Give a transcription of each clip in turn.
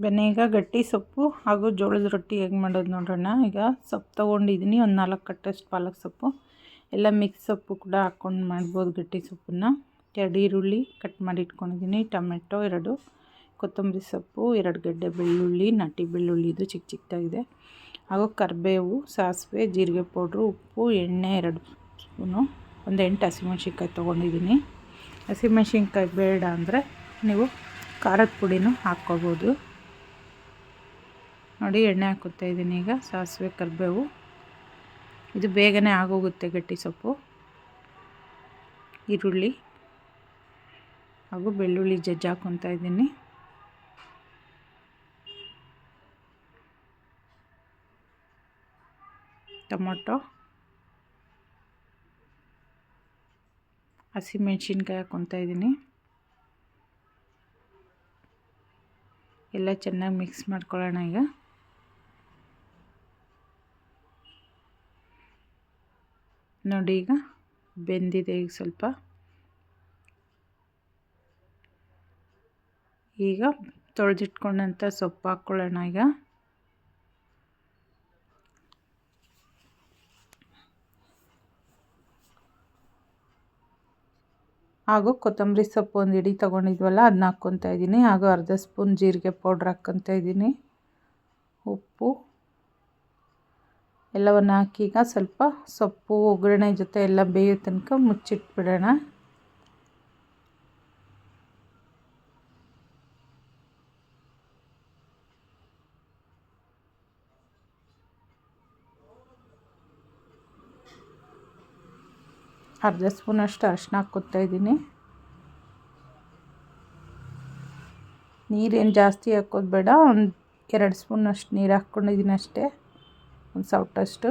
ಬನ್ನಿ ಈಗ ಗಟ್ಟಿ ಸೊಪ್ಪು ಹಾಗೂ ಜೋಳದ ರೊಟ್ಟಿ ಹೇಗೆ ಮಾಡೋದು ನೋಡೋಣ. ಈಗ ಸೊಪ್ಪು ತೊಗೊಂಡಿದ್ದೀನಿ, ಒಂದು 4 ಕಟ್ಟಷ್ಟು ಪಾಲಕ್ ಸೊಪ್ಪು, ಎಲ್ಲ ಮಿಕ್ಸ್ ಸೊಪ್ಪು ಕೂಡ ಹಾಕ್ಕೊಂಡು ಮಾಡ್ಬೋದು ಗಟ್ಟಿ ಸೊಪ್ಪನ್ನು. 2 ಈರುಳ್ಳಿ ಕಟ್ ಮಾಡಿ ಇಟ್ಕೊಂಡಿದ್ದೀನಿ, ಟೊಮೆಟೊ 2, ಕೊತ್ತಂಬರಿ ಸೊಪ್ಪು 2 ಗಡ್ಡೆ ಬೆಳ್ಳುಳ್ಳಿ, ನಾಟಿ ಬೆಳ್ಳುಳ್ಳಿ ಇದು ಚಿಕ್ಕ ಚಿಕ್ಕದಾಗಿದೆ, ಹಾಗೂ ಕರಿಬೇವು, ಸಾಸಿವೆ, ಜೀರಿಗೆ ಪೌಡ್ರು, ಉಪ್ಪು, ಎಣ್ಣೆ 2 ಸ್ಪೂನು, ಒಂದು 8 ಹಸಿಮೆಣ್ಸಿನ್ಕಾಯಿ ತೊಗೊಂಡಿದ್ದೀನಿ. ಹಸಿಮೆಣ್ಸಿನ್ಕಾಯಿ ಬೇಡ ಅಂದರೆ ನೀವು ಖಾರದ ಪುಡಿನೂ ಹಾಕ್ಕೋಬೋದು. ನೋಡಿ ಎಣ್ಣೆ ಹಾಕುತ್ತಾ ಇದ್ದೀನಿ. ಈಗ ಸಾಸಿವೆ, ಕರಿಬೇವು, ಇದು ಬೇಗನೆ ಆಗೋಗುತ್ತೆ ಗಟ್ಟಿ ಸೊಪ್ಪು. ಈರುಳ್ಳಿ ಹಾಗೂ ಬೆಳ್ಳುಳ್ಳಿ ಜಜ್ಜಿ ಹಾಕ್ಕೊತಾ ಇದ್ದೀನಿ. ಟೊಮೊಟೊ, ಹಸಿಮೆಣ್ಸಿನ್ಕಾಯಿ ಹಾಕ್ಕೊತಾ ಇದ್ದೀನಿ. ಎಲ್ಲ ಚೆನ್ನಾಗಿ ಮಿಕ್ಸ್ ಮಾಡ್ಕೊಳ್ಳೋಣ. ಈಗ ನೋಡಿ, ಈಗ ಬೆಂದಿದೆ. ಈಗ ಸ್ವಲ್ಪ ಈಗ ತೊಳೆದಿಟ್ಕೊಂಡಂಥ ಸೊಪ್ಪು ಹಾಕ್ಕೊಳ್ಳೋಣ. ಈಗ ಹಾಗೂ ಕೊತ್ತಂಬರಿ ಸೊಪ್ಪು ಒಂದು ಹಿಡಿ ತೊಗೊಂಡಿದ್ವಲ್ಲ ಅದನ್ನ ಹಾಕ್ಕೊತಾ ಇದ್ದೀನಿ. ಹಾಗೂ ಅರ್ಧ ಸ್ಪೂನ್ ಜೀರಿಗೆ ಪೌಡ್ರ್ ಹಾಕ್ಕೊತಾ ಇದ್ದೀನಿ. ಉಪ್ಪು ಎಲ್ಲವನ್ನು ಹಾಕಿ ಈಗ ಸ್ವಲ್ಪ ಸೊಪ್ಪು ಒಗ್ಗರಣೆ ಜೊತೆ ಎಲ್ಲ ಬೇಯೋ ತನಕ ಮುಚ್ಚಿಟ್ಬಿಡೋಣ. ಅರ್ಧ ಸ್ಪೂನಷ್ಟು ಅರಿಶಿನ ಹಾಕ್ಕೊತಾ ಇದ್ದೀನಿ. ನೀರೇನು ಜಾಸ್ತಿ ಹಾಕೋದು ಬೇಡ, ಒಂದು 2 ಸ್ಪೂನಷ್ಟು ನೀರು ಹಾಕ್ಕೊಂಡಿದ್ದೀನಿ ಅಷ್ಟೇ, ಒಂದು ಸೌಟಷ್ಟು.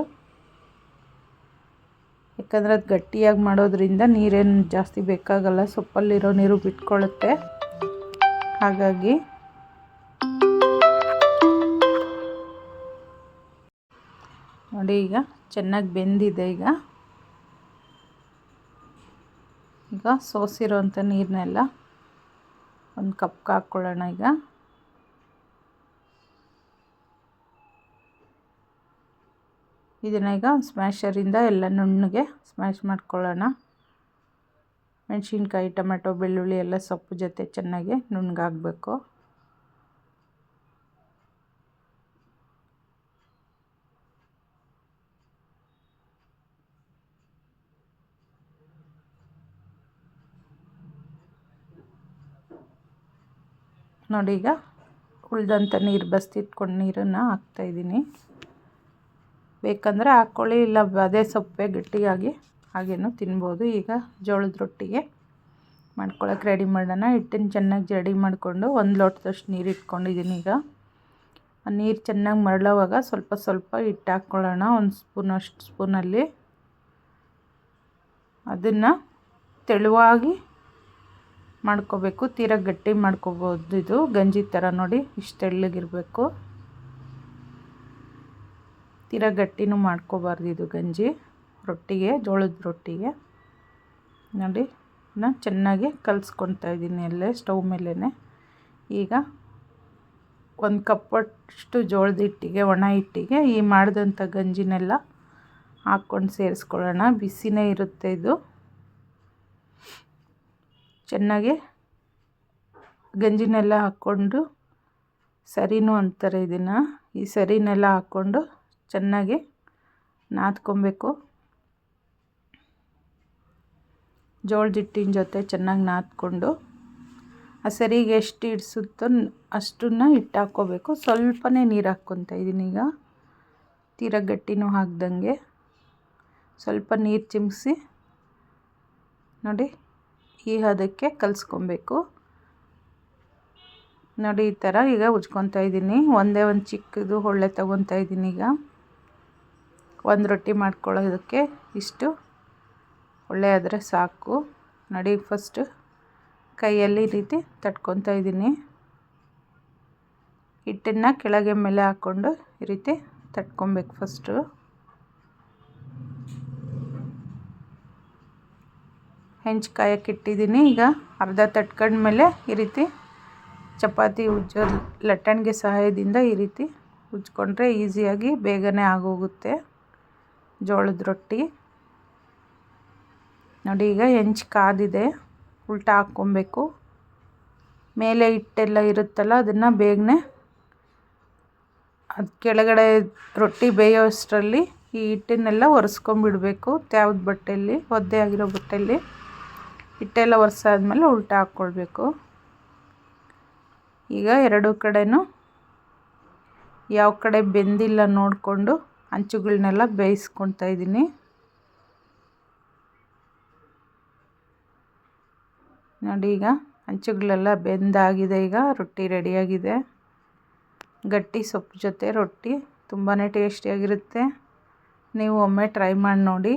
ಯಾಕಂದರೆ ಅದು ಗಟ್ಟಿಯಾಗಿ ಮಾಡೋದ್ರಿಂದ ನೀರೇನು ಜಾಸ್ತಿ ಬೇಕಾಗಲ್ಲ, ಸೊಪ್ಪಲ್ಲಿರೋ ನೀರು ಬಿಟ್ಕೊಳ್ಳುತ್ತೆ. ಹಾಗಾಗಿ ನೋಡಿ ಈಗ ಚೆನ್ನಾಗಿ ಬೆಂದಿದೆ. ಈಗ ಸೋಸಿರೋಂಥ ನೀರನ್ನೆಲ್ಲ ಒಂದು ಕಪ್ಗೆ ಹಾಕ್ಕೊಳ್ಳೋಣ. ಈಗ ಇದನ್ನ ಈಗ ಸ್ಮ್ಯಾಶರಿಂದ ಎಲ್ಲ ನುಣ್ಣಗೆ ಸ್ಮ್ಯಾಶ್ ಮಾಡ್ಕೊಳ್ಳೋಣ. ಮೆಣಸಿನ್ಕಾಯಿ, ಟೊಮೆಟೊ, ಬೆಳ್ಳುಳ್ಳಿ ಎಲ್ಲ ಸೊಪ್ಪು ಜೊತೆ ಚೆನ್ನಾಗಿ ನುಣ್ಣಗಾಗಬೇಕು. ನೋಡಿ ಈಗ ಉಳಿದಂಥ ನೀರು ಬಸ್ತಿಟ್ಕೊಂಡು ನೀರನ್ನು ಹಾಕ್ತಾಯಿದ್ದೀನಿ. ಬೇಕಂದರೆ ಹಾಕ್ಕೊಳ್ಳಿ, ಇಲ್ಲ ಅದೇ ಸೊಪ್ಪೆ ಗಟ್ಟಿಯಾಗಿ ಹಾಗೇನೂ ತಿನ್ಬೋದು. ಈಗ ಜೋಳದ ರೊಟ್ಟಿಗೆ ಮಾಡ್ಕೊಳ್ಳೋಕೆ ರೆಡಿ ಮಾಡೋಣ. ಹಿಟ್ಟನ್ನು ಚೆನ್ನಾಗಿ ರೆಡಿ ಮಾಡಿಕೊಂಡು 1 ಲೋಟದಷ್ಟು ನೀರು ಇಟ್ಕೊಂಡಿದ್ದೀನಿ. ಈಗ ಆ ನೀರು ಚೆನ್ನಾಗಿ ಮರಳೋವಾಗ ಸ್ವಲ್ಪ ಸ್ವಲ್ಪ ಹಿಟ್ಟು ಹಾಕ್ಕೊಳ್ಳೋಣ. 1 ಸ್ಪೂನಲ್ಲಿ ಅದನ್ನು ತೆಳುವಾಗಿ ಮಾಡ್ಕೋಬೇಕು, ತೀರಾ ಗಟ್ಟಿ ಮಾಡ್ಕೋಬೋದು. ಇದು ಗಂಜಿ ಥರ ನೋಡಿ, ಇಷ್ಟು ತೆಳ್ಳಗಿರಬೇಕು, ತೀರಾ ಗಟ್ಟಿನೂ ಮಾಡ್ಕೋಬಾರ್ದು. ಇದು ಗಂಜಿ ರೊಟ್ಟಿಗೆ, ಜೋಳದ ರೊಟ್ಟಿಗೆ. ನೋಡಿ ನಾನು ಚೆನ್ನಾಗಿ ಕಲಿಸ್ಕೊತಾ ಇದ್ದೀನಿ ಅಲ್ಲೇ ಸ್ಟವ್ ಮೇಲೇ. ಈಗ 1 ಕಪ್ಪಷ್ಟು ಜೋಳದ ಹಿಟ್ಟಿಗೆ, ಒಣ ಹಿಟ್ಟಿಗೆ ಈ ಮಾಡಿದಂಥ ಗಂಜಿನೆಲ್ಲ ಹಾಕ್ಕೊಂಡು ಸೇರಿಸ್ಕೊಳ್ಳೋಣ. ಬಿಸಿನೇ ಇರುತ್ತೆ ಇದು. ಚೆನ್ನಾಗಿ ಗಂಜಿನೆಲ್ಲ ಹಾಕ್ಕೊಂಡು, ಸರಿನೂ ಅಂತಾರೆ ಇದನ್ನು, ಈ ಸರಿನೆಲ್ಲ ಹಾಕ್ಕೊಂಡು ಚೆನ್ನಾಗಿ ನಾದ್ಕೊಬೇಕು. ಜೋಳದ ಹಿಟ್ಟಿನ ಜೊತೆ ಚೆನ್ನಾಗಿ ನಾದ್ಕೊಂಡು ಆ ಸರಿಗೆ ಎಷ್ಟು ಹಿಡಿಸುತ್ತೋ ಅಷ್ಟನ್ನು ಹಿಟ್ಟು ಹಾಕ್ಕೋಬೇಕು. ಸ್ವಲ್ಪನೇ ನೀರು ಹಾಕ್ಕೊತಾ ಇದ್ದೀನಿ. ಈಗ ತೀರಾ ಗಟ್ಟಿನೂ ಹಾಕ್ದಂಗೆ ಸ್ವಲ್ಪ ನೀರು ಚಿಮ್ಮಿಸಿ ನೋಡಿ ಈ ಹದಕ್ಕೆ ಕಲಿಸ್ಕೊಬೇಕು. ನೋಡಿ ಈ ಥರ ಈಗ ಉಜ್ಕೊತಾ ಇದ್ದೀನಿ. ಒಂದೇ ಒಂದು ಚಿಕ್ಕದು ಹೊಳ್ಳೆ ತೊಗೊತಾ ಇದ್ದೀನಿ. ಈಗ ಒಂದು ರೊಟ್ಟಿ ಮಾಡ್ಕೊಳ್ಳೋದಕ್ಕೆ ಇಷ್ಟು ಹೊಳ್ಳೆ ಆದರೆ ಸಾಕು. ನೋಡಿ ಫಸ್ಟು ಕೈಯಲ್ಲಿ ಈ ರೀತಿ ತಟ್ಕೊತಾ ಇದ್ದೀನಿ. ಹಿಟ್ಟನ್ನು ಕೆಳಗೆ ಮೇಲೆ ಹಾಕ್ಕೊಂಡು ಈ ರೀತಿ ತಟ್ಕೊಬೇಕು ಫಸ್ಟು. ಹೆಂಚು ಕಾಯಕ್ಕೆ ಇಟ್ಟಿದ್ದೀನಿ. ಈಗ ಅರ್ಧ ತಟ್ಕೊಂಡ್ಮೇಲೆ ಈ ರೀತಿ ಚಪಾತಿ ಉಜ್ಜೋ ಲಟ್ಟಣಿಗೆ ಸಹಾಯದಿಂದ ಈ ರೀತಿ ಉಜ್ಕೊಂಡ್ರೆ ಈಸಿಯಾಗಿ ಬೇಗನೆ ಆಗೋಗುತ್ತೆ ಜೋಳದ ರೊಟ್ಟಿ. ನೋಡಿ ಈಗ ಹೆಂಚು ಕಾದಿದೆ, ಉಲ್ಟಾ ಹಾಕ್ಕೊಬೇಕು. ಮೇಲೆ ಹಿಟ್ಟೆಲ್ಲ ಇರುತ್ತಲ್ಲ ಅದನ್ನು ಬೇಗನೆ ಅದು ಕೆಳಗಡೆ ರೊಟ್ಟಿ ಬೇಯೋಷ್ಟರಲ್ಲಿ ಈ ಹಿಟ್ಟನ್ನೆಲ್ಲ ಒರೆಸ್ಕೊಂಬಿಡಬೇಕು. ತ್ಯಾವ್ದ ಬಟ್ಟೆಯಲ್ಲಿ, ಒದ್ದೆ ಆಗಿರೋ ಬಟ್ಟೆಯಲ್ಲಿ ಹಿಟ್ಟೆಲ್ಲ ಒರೆಸಾದ್ಮೇಲೆ ಉಲ್ಟಾ ಹಾಕ್ಕೊಳ್ಬೇಕು. ಈಗ ಎರಡೂ ಕಡೆನೂ ಯಾವ ಕಡೆ ಬೆಂದಿಲ್ಲ ನೋಡಿಕೊಂಡು ಅಂಚುಗಳನ್ನೆಲ್ಲ ಬೇಯಿಸ್ಕೊಳ್ತಾ ಇದ್ದೀನಿ. ನೋಡಿ ಈಗ ಅಂಚುಗಳೆಲ್ಲ ಬೆಂದಾಗಿದೆ. ಈಗ ರೊಟ್ಟಿ ರೆಡಿಯಾಗಿದೆ. ಗಟ್ಟಿ ಸೊಪ್ಪು ಜೊತೆ ರೊಟ್ಟಿ ತುಂಬಾ ಟೇಸ್ಟಿಯಾಗಿರುತ್ತೆ. ನೀವು ಒಮ್ಮೆ ಟ್ರೈ ಮಾಡಿ ನೋಡಿ.